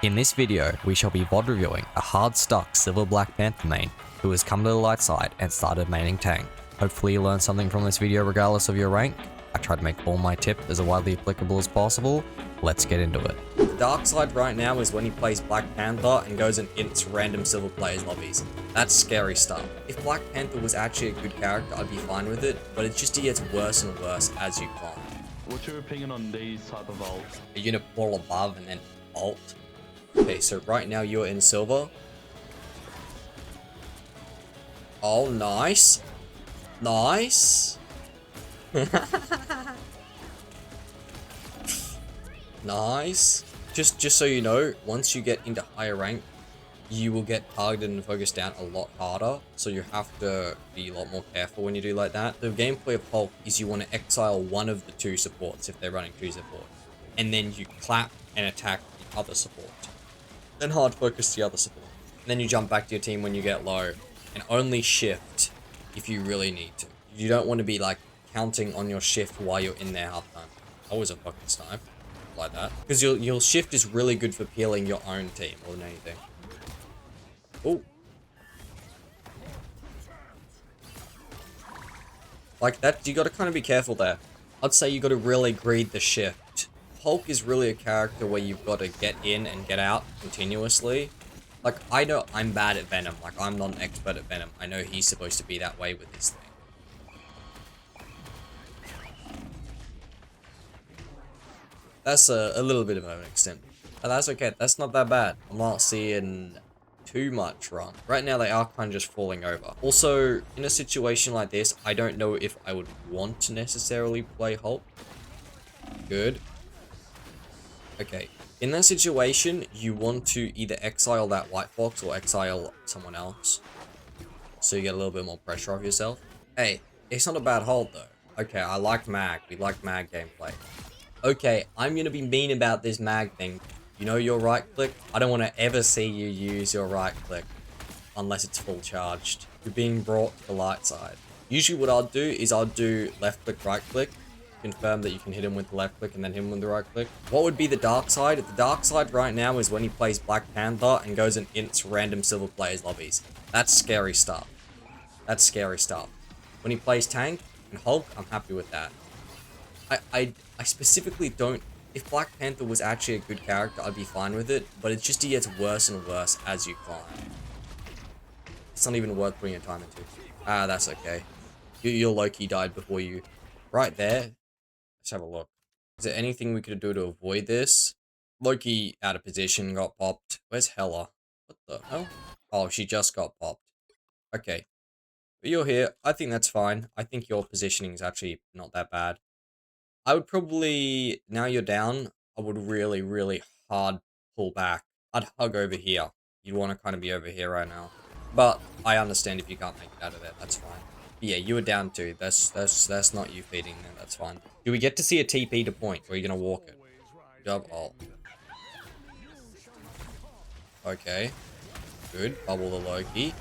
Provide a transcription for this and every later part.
In this video, we shall be VOD reviewing a hard stuck silver black Panther main who has come to the light side and started maining tank. Hopefully you learned something from this video regardless of your rank. I tried to make all my tips as widely applicable as possible. Let's get into it. The dark side right now is when he plays Black Panther and goes and ints random silver players lobbies. That's scary stuff. If Black Panther was actually a good character, I'd be fine with it, but it's just he gets worse and worse as you climb. What's your opinion on these type of ults? A unit ball above and then ult. Okay, so right now you're in silver. Oh, nice. Nice. Nice. Just so you know, once you get into higher rank, you will get targeted and focused down a lot harder. So you have to be a lot more careful when you do like that. The gameplay of Hulk is you want to exile one of the two supports if they're running two support. And then you clap and attack the other support. Then hard focus the other support. And then you jump back to your team when you get low. And only shift if you really need to. You don't want to be like counting on your shift while you're in there half time. I was a fucking snipe like that. Because your shift is really good for peeling your own team more than anything. Oh. Like that, you gotta kind of be careful there. I'd say you gotta really greed the shift. Hulk is really a character where you've got to get in and get out continuously. Like, I know I'm bad at Venom. Like, I'm not an expert at Venom. I know he's supposed to be that way with this thing. That's a little bit of an extent. But that's okay. That's not that bad. I'm not seeing too much wrong. Right now, they are kind of just falling over. Also, in a situation like this, I don't know if I would want to necessarily play Hulk. Good. Okay, in that situation, you want to either exile that white fox or exile someone else. So you get a little bit more pressure off yourself. Hey, it's not a bad hold though. Okay, I like mag. We like mag gameplay. Okay, I'm going to be mean about this mag thing. You know your right click? I don't want to ever see you use your right click. Unless it's full charged. You're being brought to the light side. Usually what I'll do is I'll do left click, right click. Confirm that you can hit him with the left click and then hit him with the right click. What would be the dark side? The dark side right now is when he plays Black Panther and goes and ints random silver players lobbies. That's scary stuff. That's scary stuff. When he plays tank and Hulk, I'm happy with that. I specifically don't... If Black Panther was actually a good character, I'd be fine with it, but it's just he gets worse and worse as you climb. It's not even worth putting your time into. Ah, that's okay. Your Loki died before you. Right there. Let's have a look. Is there anything we could do to avoid this? Loki out of position, got popped. Where's Hela? What the hell? Oh, she just got popped. Okay. But you're here. I think that's fine. I think your positioning is actually not that bad. I would probably, now you're down, I would really, really hard pull back. I'd hug over here. You'd want to kind of be over here right now. But I understand if you can't make it out of there. That's fine. Yeah, you were down too. That's not you feeding them. That's fine. Do we get to see a TP to point? Or are you gonna walk it? Dub ult. Okay. Good. Bubble the Loki.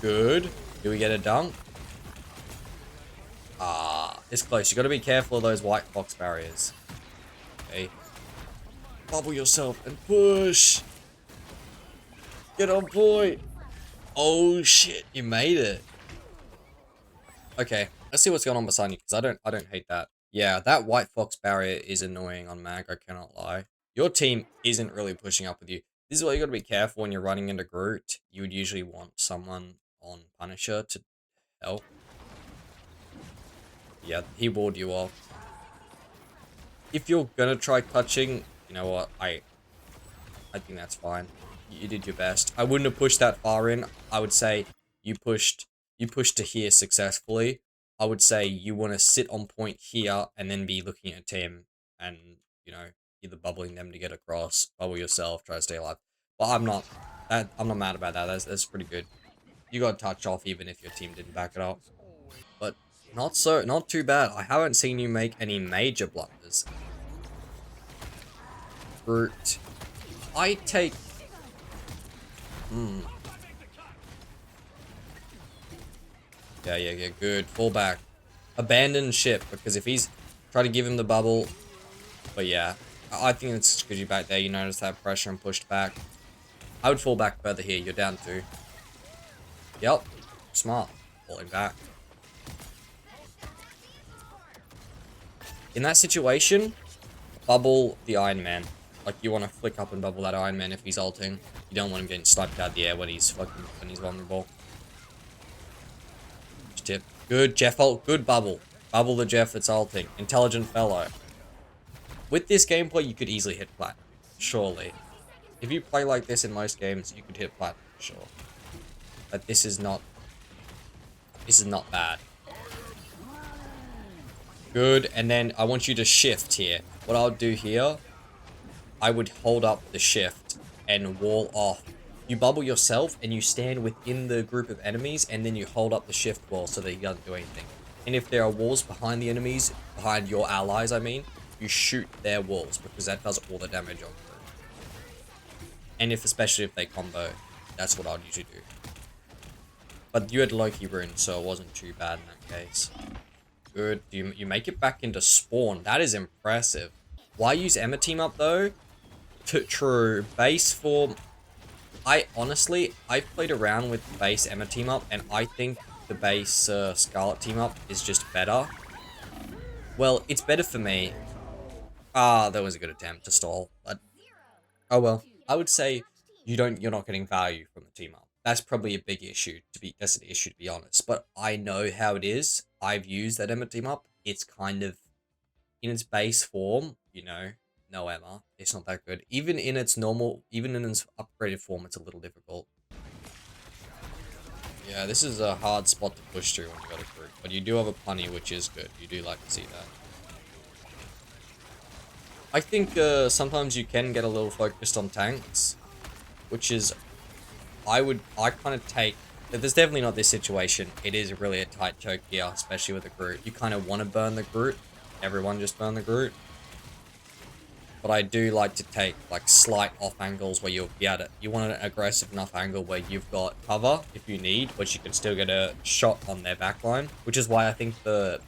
Good. Do we get a dunk? Ah, it's close. You gotta be careful of those white fox barriers. Okay. Bubble yourself and push. Get on point. Oh shit, you made it. Okay, let's see what's going on beside you, because I don't hate that. Yeah, that white fox barrier is annoying on mag, I cannot lie. Your team isn't really pushing up with you. This is why you gotta be careful when you're running into Groot. You would usually want someone on Punisher to help. Yeah, he walled you off. If you're gonna try touching, you know what, I think that's fine. You did your best. I wouldn't have pushed that far in. I would say you pushed to here successfully. I would say you want to sit on point here and then be looking at team and, you know, either bubbling them to get across, bubble yourself, try to stay alive. But I'm not mad about that. That's pretty good. You got touch off even if your team didn't back it up. But not too bad. I haven't seen you make any major blunders. Brute. I take... Yeah, good. Fall back. Abandon ship, because if he's... Try to give him the bubble. But yeah. I think it's because you're back there. You notice that pressure and pushed back. I would fall back further here. You're down 2. Yep. Smart. Falling back. In that situation, bubble the Iron Man. Like, you want to flick up and bubble that Iron Man if he's ulting. You don't want him getting sniped out the air when he's vulnerable. Tip. Good Jeff ult. Good bubble. Bubble the Jeff that's ulting. Intelligent fellow. With this gameplay, you could easily hit platinum. Surely. If you play like this in most games, you could hit platinum for sure. But this is not bad. Good, and then I want you to shift here. What I'll do here, I would hold up the shift and wall off. You bubble yourself and you stand within the group of enemies, and then you hold up the shift wall so that he doesn't do anything. And if there are walls behind the enemies, behind your allies, I mean, you shoot their walls because that does all the damage on them. And especially if they combo, that's what I'd usually do. But you had Loki rune, so it wasn't too bad in that case. Good. You make it back into spawn. That is impressive. Why use Emma team up though? True. Base form. I played around with the base Emma team up, and I think the base Scarlet team up is just better. Well, it's better for me. Ah, that was a good attempt to stall, but oh well. I would say you're not getting value from the team up. That's probably a big issue that's an issue to be honest. But I know how it is. I've used that Emma team up. It's kind of in its base form, you know, no Emma. It's not that good. Even in its upgraded form, it's a little difficult. Yeah, this is a hard spot to push through when you got a group. But you do have a punny, which is good. You do like to see that. I think sometimes you can get a little focused on tanks, which is, I kind of take, there's definitely not this situation. It is really a tight choke here, especially with the Groot. You kind of want to burn the Groot. Everyone just burn the Groot. But I do like to take like slight off angles where you'll be able to, you want an aggressive enough angle where you've got cover if you need, but you can still get a shot on their backline, which is why I think the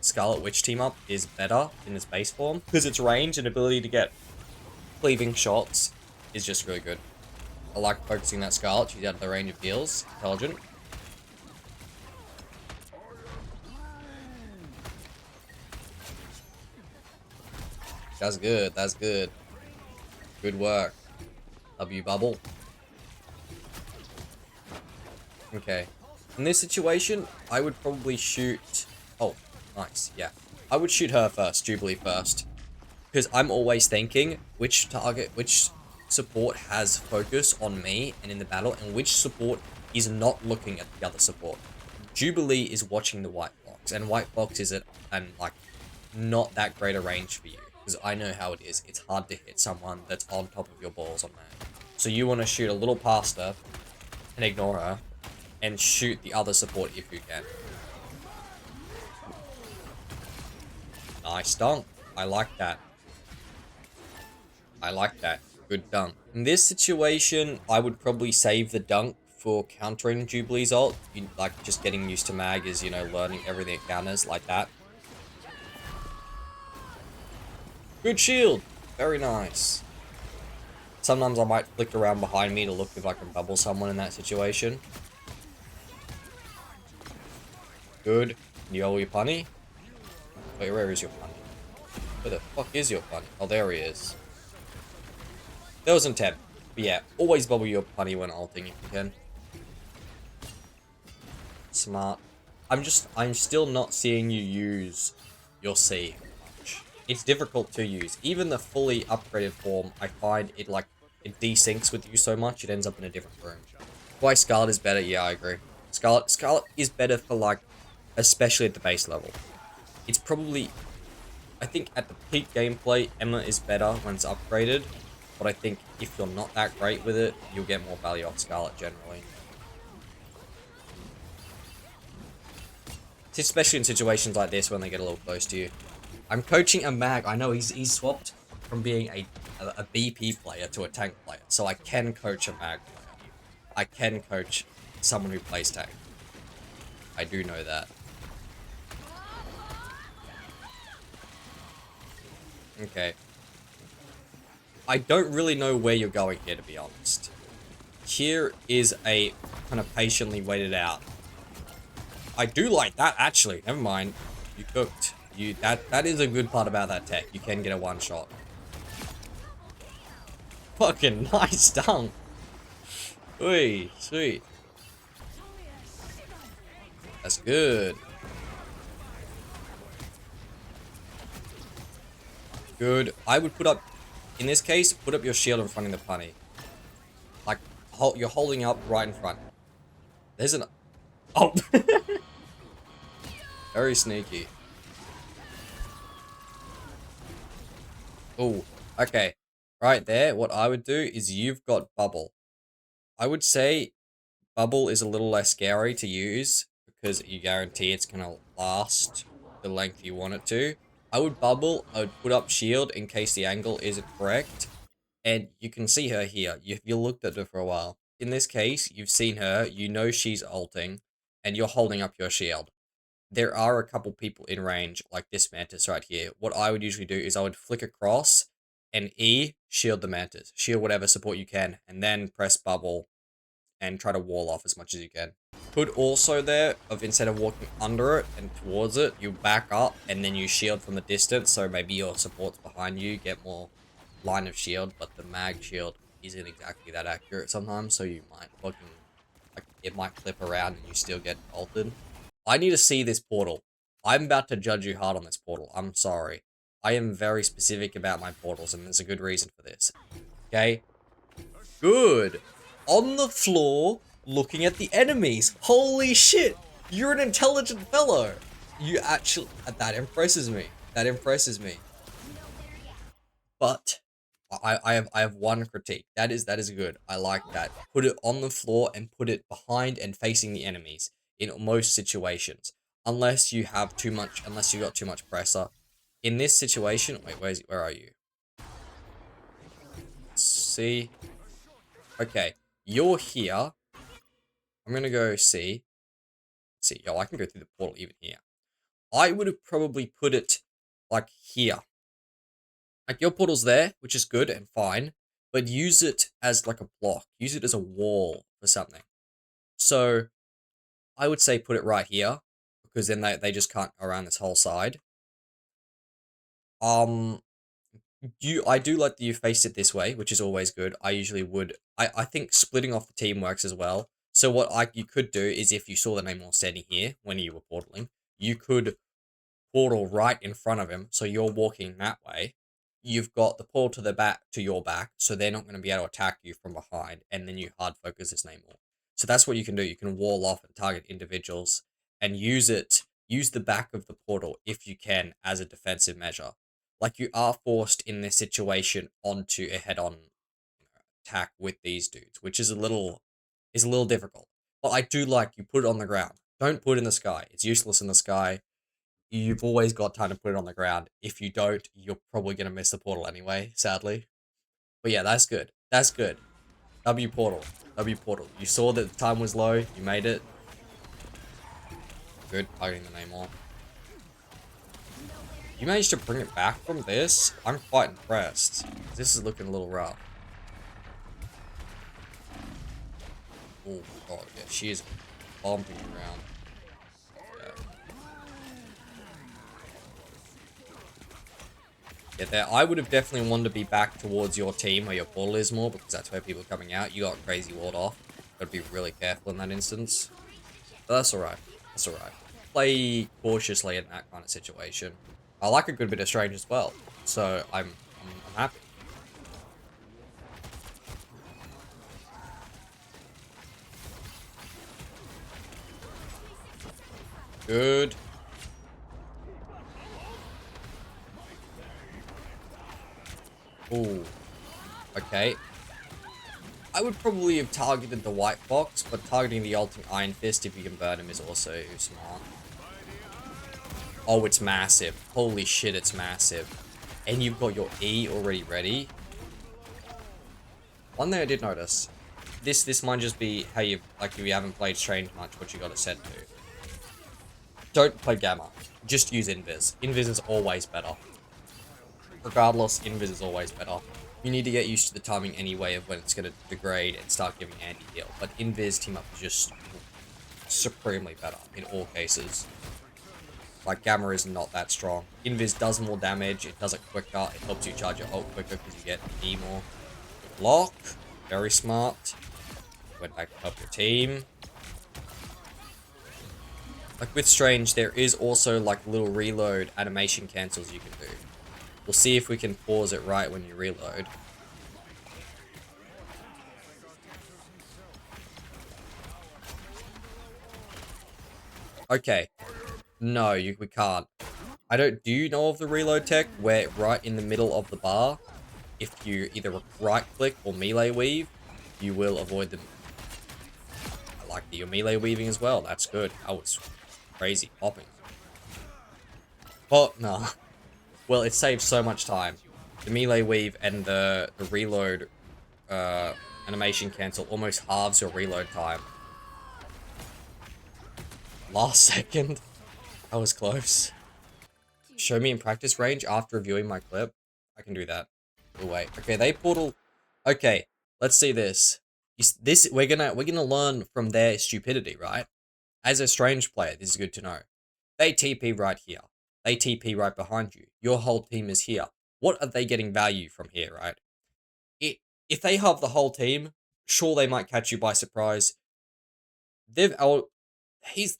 Scarlet Witch team up is better in its base form, because its range and ability to get cleaving shots is just really good. I like focusing that Scarlet. She's out of the range of heals. Intelligent. That's good. That's good. Good work. W bubble. Okay. In this situation, I would probably shoot... Oh, nice. Yeah. I would shoot her first. Jubilee first. Because I'm always thinking which support has focus on me and in the battle, and which support is not looking at the other support. Jubilee is watching the white box, and white box is like not that great a range for you, because I know how it is. It's hard to hit someone that's on top of your balls on that. So you want to shoot a little past her and ignore her, and shoot the other support if you can. Nice dunk. I like that. I like that. Good dunk. In this situation, I would probably save the dunk for countering Jubilee's ult. Like, just getting used to mag is, you know, learning everything it counters like that. Good shield. Very nice. Sometimes I might flick around behind me to look if I can bubble someone in that situation. Good. You owe your punny? Wait, where is your punny? Where the fuck is your punny? Oh, there he is. That was intent. But yeah, always bubble your punny when ulting if you can. Smart. I'm still not seeing you use your C much. It's difficult to use. Even the fully upgraded form, I find it it desyncs with you so much, it ends up in a different room. Why Scarlet is better? Yeah, I agree. Scarlet is better for especially at the base level. It's probably, I think at the peak gameplay, Emma is better when it's upgraded. But I think if you're not that great with it, you'll get more value off Scarlet generally. Especially in situations like this when they get a little close to you. I'm coaching a mag. I know he's swapped from being a BP player to a tank player. So I can coach a mag player. I can coach someone who plays tank. I do know that. Okay. I don't really know where you're going here, to be honest. Here is a kind of patiently waited out. I do like that, actually. Never mind. You cooked. That is a good part about that tech. You can get a one shot. Fucking nice dunk. Ui, sweet. That's good. Good. I would put up, in this case, put up your shield in front of the punny. Like, you're holding up right in front. There's an... Oh! Very sneaky. Oh, okay. Right there, what I would do is you've got Bubble. I would say Bubble is a little less scary to use because you guarantee it's going to last the length you want it to. I would Bubble, I would put up Shield in case the angle isn't correct. And you can see her here. You looked at her for a while. In this case, you've seen her, you know she's ulting, and you're holding up your shield. There are a couple people in range, like this Mantis right here. What I would usually do is I would flick across and E, shield the Mantis. Shield whatever support you can, and then press Bubble and try to wall off as much as you can. Could also there, of instead of walking under it and towards it, you back up and then you shield from the distance, so maybe your support's behind you, get more line of shield, but the mag shield isn't exactly that accurate sometimes, so you might fucking, like, it might clip around and you still get ulted. I need to see this portal. I'm about to judge you hard on this portal. I'm sorry. I am very specific about my portals, and there's a good reason for this. Okay? Good. On the floor, looking at the enemies. Holy shit! You're an intelligent fellow! You actually... That impresses me. That impresses me. But... I have one critique. That is good. I like that. Put it on the floor and put it behind and facing the enemies in most situations. Unless you have too much, unless you got too much pressure. In this situation, wait, where are you? See? Okay, you're here. I'm gonna go see. See, yo, I can go through the portal even here. I would have probably put it like here. Like, your portal's there, which is good and fine, but use it as like a block. Use it as a wall for something. So, I would say put it right here, because then they just can't go around this whole side. I do like that you faced it this way, which is always good. I usually would. I think splitting off the team works as well. So what you could do is, if you saw the Namor standing here when you were portaling, you could portal right in front of him, so you're walking that way. You've got the portal to the back, to your back, so they're not going to be able to attack you from behind, and then you hard focus this Namor. So that's what you can do. You can wall off and target individuals, and use the back of the portal if you can as a defensive measure. Like, you are forced in this situation onto a head-on attack with these dudes, which is a little difficult. But I do like you put it on the ground. Don't put it in the sky. It's useless in the sky. You've always got time to put it on the ground. If you don't, you're probably going to miss the portal anyway, sadly. But yeah, that's good. That's good. W portal. W portal. You saw that the time was low. You made it. Good. Targeting the Namor. You managed to bring it back from this? I'm quite impressed. This is looking a little rough. Oh god, yeah, she is bumping around. Yeah, there. I would have definitely wanted to be back towards your team where your portal is more, because that's where people are coming out. You got crazy walled off. Gotta be really careful in that instance. But that's alright. That's alright. Play cautiously in that kind of situation. I like a good bit of strange as well, so I'm happy. Good. Ooh. Okay. I would probably have targeted the white box, but targeting the ulting Iron Fist if you can burn him is also smart. Oh, it's massive. Holy shit, it's massive. And you've got your E already ready. One thing I did notice. This might just be how you, like, if you haven't played Strange much, what you got it set to. Don't play Gamma. Just use Invis. Invis is always better. Regardless, Invis is always better. You need to get used to the timing anyway of when it's going to degrade and start giving anti-heal. But Invis team up is just supremely better in all cases. Like, Gamma is not that strong. Invis does more damage, it does it quicker, it helps you charge your ult quicker because you get E more. Block, very smart. Went back to help your team. Like, with Strange, there is also, like, little reload animation cancels you can do. We'll see if we can pause it right when you reload. Okay. No, we can't. Do you know of the reload tech where right in the middle of the bar, if you either right click or melee weave, you will avoid them. I like that you're melee weaving as well. That's good. That was crazy popping. Oh, no. Well, it saves so much time. The melee weave and the reload animation cancel almost halves your reload time. Last second. That was close. Show me in practice range after reviewing my clip. I can do that. Oh, wait. Okay, they portal. Okay, let's see this. We're gonna learn from their stupidity, right? As a Strange player, this is good to know. They TP right here. They TP right behind you. Your whole team is here. What are they getting value from here, right? If they have the whole team, sure they might catch you by surprise. They've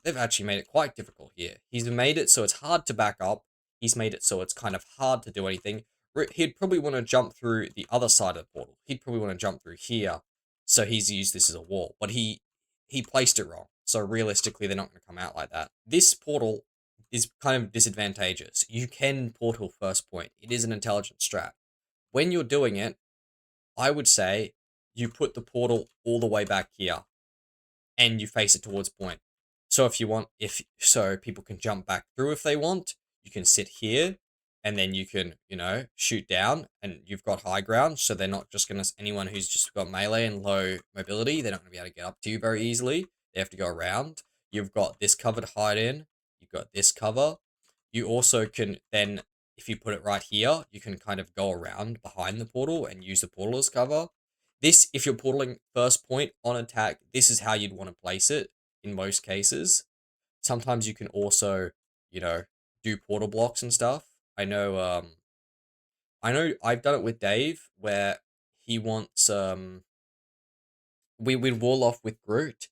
they've actually made it quite difficult here. He's made it so it's hard to back up. He's made it so it's kind of hard to do anything. He'd probably want to jump through the other side of the portal. He'd probably want to jump through here. So he's used this as a wall. But he placed it wrong. So realistically, they're not going to come out like that. This portal is kind of disadvantageous. You can portal first point. It is an intelligent strat. When you're doing it, I would say you put the portal all the way back here and you face it towards point. So if you want, so people can jump back through if they want, you can sit here and then you can, shoot down and you've got high ground. So they're not just going to, anyone who's just got melee and low mobility, they're not going to be able to get up to you very easily. They have to go around. You've got this cover to hide in. You've got this cover. You also can then, if you put it right here, you can kind of go around behind the portal and use the portal as cover. This, if you're portaling first point on attack, this is how you'd want to place it in most cases. Sometimes you can also, do portal blocks and stuff. I know I've done it with Dave where he wants we'd wall off with Groot,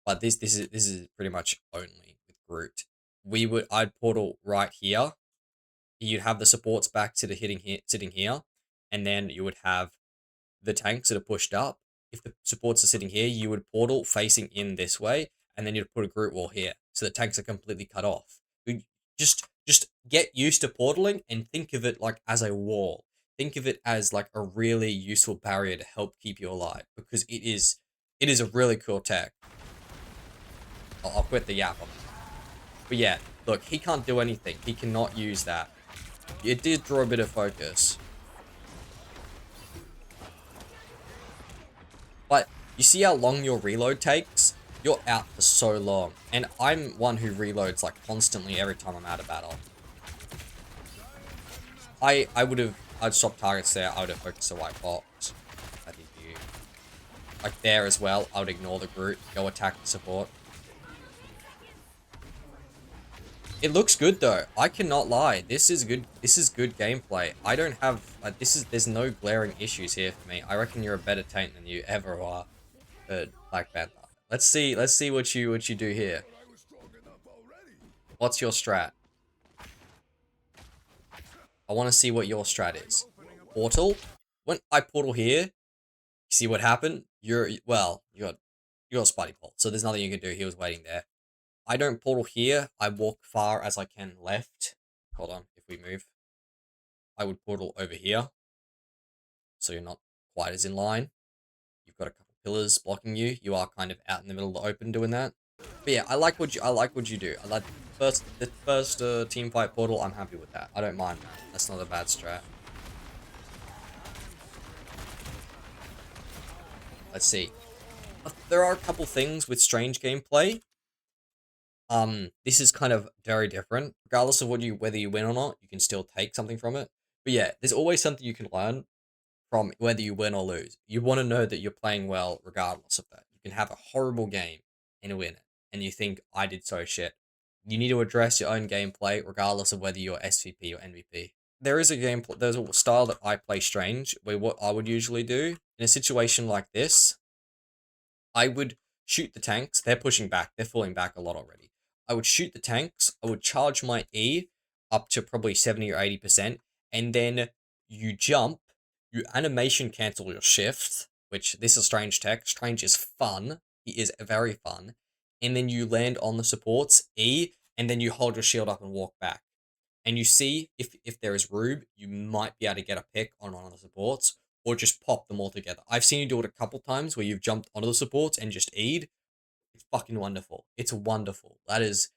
but this is pretty much only with Groot. I'd portal right here. You'd have the supports back to the sitting here, and then you would have the tanks that are pushed up. If the supports are sitting here, you would portal facing in this way, and then you'd put a Groot wall here, so the tanks are completely cut off. Just get used to portaling and think of it like as a wall. Think of it as like a really useful barrier to help keep you alive, because it is a really cool tech. I'll quit the yap on it. But yeah, look, he can't do anything. He cannot use that. It did draw a bit of focus. But you see how long your reload takes? You're out for so long. And I'm one who reloads like constantly every time I'm out of battle. I'd stop targets there. I would have focused the white box. I think like there as well, I would ignore the Groot, go attack the support. It looks good though. I cannot lie. This is good. This is good gameplay. I don't have there's no glaring issues here for me. I reckon you're a better tank than you ever are, Black Panther. Let's see what you do here. What's your strat? I want to see what your strat is. Portal. When I portal here, see what happened? You got Spidey Pulse, so there's nothing you can do. He was waiting there. I don't portal here. I walk far as I can left. Hold on, if we move. I would portal over here. So you're not quite as in line. You've got a couple pillars blocking you. You are kind of out in the middle of the open doing that. But yeah, I like what you do. I like the first team fight portal. I'm happy with that. I don't mind that. That's not a bad strat. Let's see. There are a couple things with Strange gameplay. This is kind of very different. Regardless of whether you win or not, you can still take something from it. But yeah, there's always something you can learn. from whether you win or lose. You want to know that you're playing well regardless of that. You can have a horrible game and win it, and you think, I did so shit. You need to address your own gameplay regardless of whether you're SVP or MVP. There's a style that I play strange, where what I would usually do in a situation like this, I would shoot the tanks. They're pushing back. They're falling back a lot already. I would shoot the tanks. I would charge my E up to probably 70 or 80%. And then you jump. You animation cancel your shift, which this is Strange tech. Strange is fun. He is very fun. And then you land on the supports, E, and then you hold your shield up and walk back. And you see if there is Rube, you might be able to get a pick on one of the supports, or just pop them all together. I've seen you do it a couple times where you've jumped onto the supports and just E'd. It's fucking wonderful. It's wonderful. That is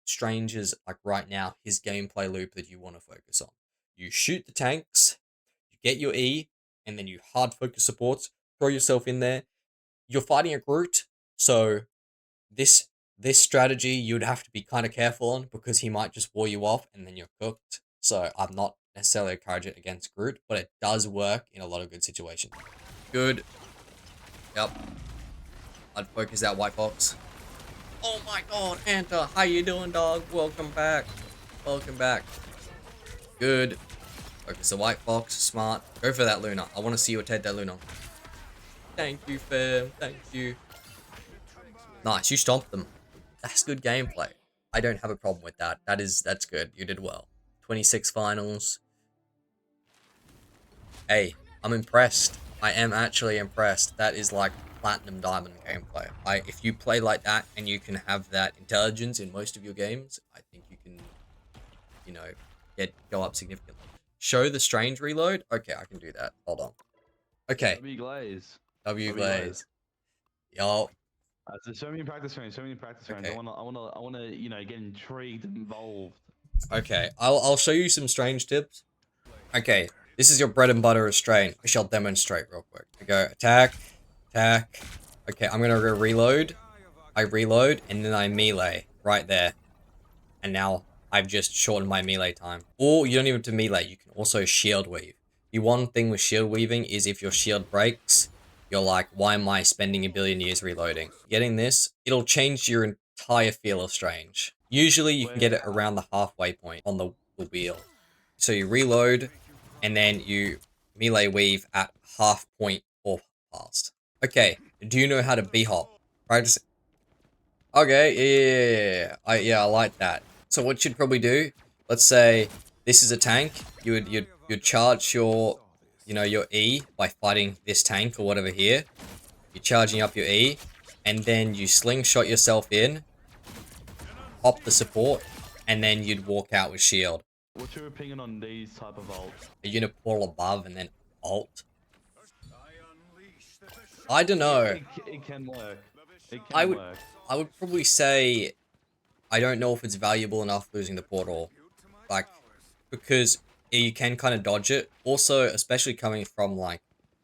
Strange's, like right now, his gameplay loop that you want to focus on. You shoot the tanks, you get your E, and then you hard focus supports, throw yourself in there. You're fighting a Groot, so this strategy you'd have to be kind of careful on because he might just wall you off and then you're cooked. So I'm not necessarily encourage it against Groot, but it does work in a lot of good situations. Good. Yep. I'd focus that white box. Oh my god, Panther, how you doing, dog? Welcome back. Welcome back. Good. Focus the white box. Smart. Go for that Luna. I want to see you attack that Luna. Thank you, fam. Thank you. Nice, you stomped them. That's good gameplay. I don't have a problem with that. That's good. You did well. 26 finals. Hey, I'm impressed. I am actually impressed. That is like platinum diamond gameplay. If you play like that and you can have that intelligence in most of your games, I think you can, you know, go up significantly. Show the Strange reload. Okay, I can do that. Hold on. Okay. W Glaze. W Glaze. Yo. So show me in practice rounds. Show me in practice rounds. Okay. I wanna, you know, get intrigued and involved. Okay, I'll show you some Strange tips. Okay, this is your bread and butter of Strange. I shall demonstrate real quick. I go attack, attack. Okay, I'm gonna go reload. I reload and then I melee right there. And now I've just shortened my melee time. Or you don't even have to melee. You can also shield weave. The one thing with shield weaving is if your shield breaks, you're like, why am I spending a billion years reloading? Getting this, it'll change your entire feel of Strange. Usually you can get it around the halfway point on the wheel. So you reload, and then you melee weave at half point or past. Okay, do you know how to B-hop? Practice. Okay, yeah, I like that. So what you'd probably do, let's say this is a tank, you'd charge your, you know, your E by fighting this tank or whatever here. You're charging up your E, and then you slingshot yourself in, pop the support, and then you'd walk out with shield. What's your opinion on these type of ults? A unit portal above and then ult. I don't know. It can work. It can work. I would probably say I don't know if it's valuable enough losing the portal. Like, because you can kind of dodge it. Also, especially coming from like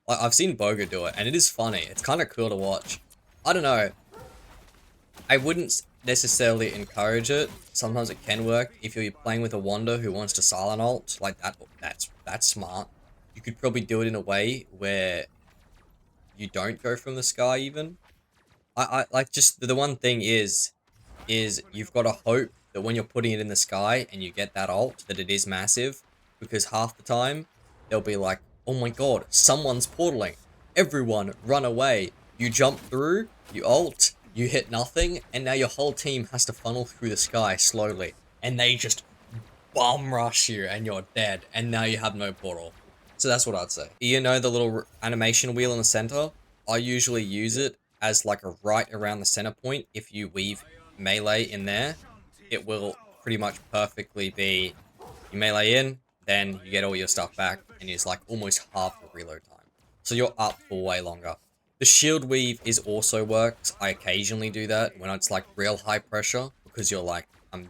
I've seen Boga do it, and it is funny. It's kind of cool to watch. I don't know. I wouldn't necessarily encourage it. Sometimes it can work. If you're playing with a Wander who wants to silent ult, like that's smart. You could probably do it in a way where you don't go from the sky even. I like just the one thing is you've got to hope that when you're putting it in the sky and you get that ult that it is massive, because half the time they'll be like, oh my god, someone's portaling. Everyone run away. You jump through, you ult, you hit nothing, and now your whole team has to funnel through the sky slowly. And they just bomb rush you and you're dead. And now you have no portal. So that's what I'd say. You know the little animation wheel in the center? I usually use it as like a right around the center point. If you weave melee in there, it will pretty much perfectly be, you melee in, then you get all your stuff back, and it's like almost half the reload time. So you're up for way longer. The shield weave is also works. I occasionally do that when it's like real high pressure, because you're like, I'm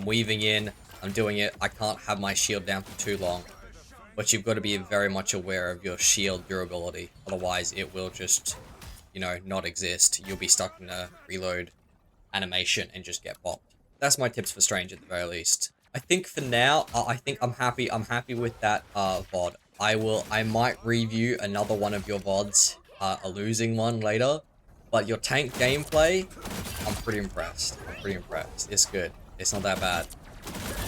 weaving in, I'm doing it, I can't have my shield down for too long. But you've got to be very much aware of your shield durability, otherwise it will just, you know, not exist. You'll be stuck in a reload animation and just get bopped. That's my tips for Strange at the very least. I think for now, I think I'm happy with that VOD. I might review another one of your VODs, a losing one later, but your tank gameplay, I'm pretty impressed. I'm pretty impressed. It's good. It's not that bad.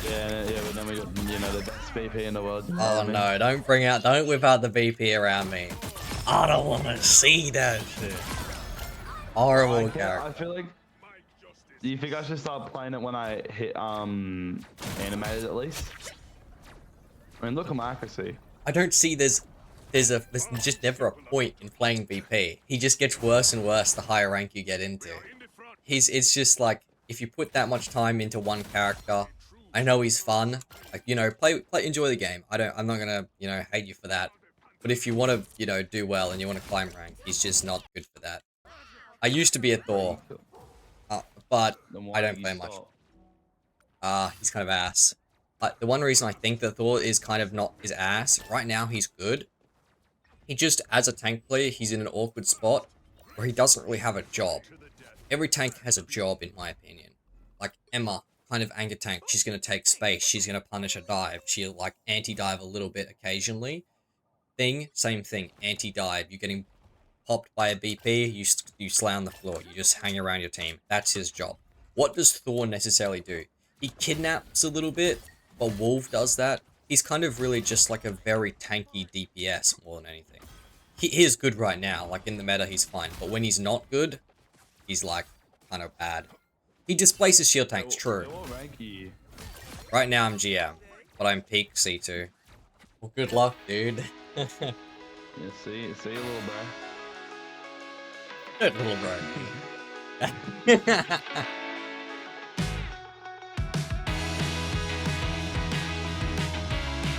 Yeah, but then we got, you know, the best BP in the world. You know Oh what I mean? no, don't whip out the BP around me. I don't want to see that shit. Horrible character. I feel like. Do you think I should start playing it when I hit animated at least? I mean, look at my accuracy. I don't see there's just never a point in playing BP. He just gets worse and worse the higher rank you get into. It's just like, if you put that much time into one character, I know he's fun. Like, you know, enjoy the game. I'm not gonna, you know, hate you for that. But if you want to, you know, do well and you want to climb rank, he's just not good for that. I used to be a Thor, but I don't play much. He's kind of ass. The one reason I think that Thor is kind of not his ass, right now he's good. He just, as a tank player, he's in an awkward spot where he doesn't really have a job. Every tank has a job, in my opinion. Like Emma, kind of anchor tank. She's going to take space. She's going to punish a dive. She'll like anti-dive a little bit occasionally. Thing, same thing. Anti-dive. You're getting popped by a BP. You slay on the floor. You just hang around your team. That's his job. What does Thor necessarily do? He kidnaps a little bit, but Wolf does that. He's kind of really just like a very tanky DPS more than anything. He is good right now. Like in the meta, he's fine. But when he's not good, he's like kind of bad. He displaces shield tanks, true. Right now I'm GM, but I'm peak C2. Well, good luck, dude. Yeah, see you, little bro. Good little bro.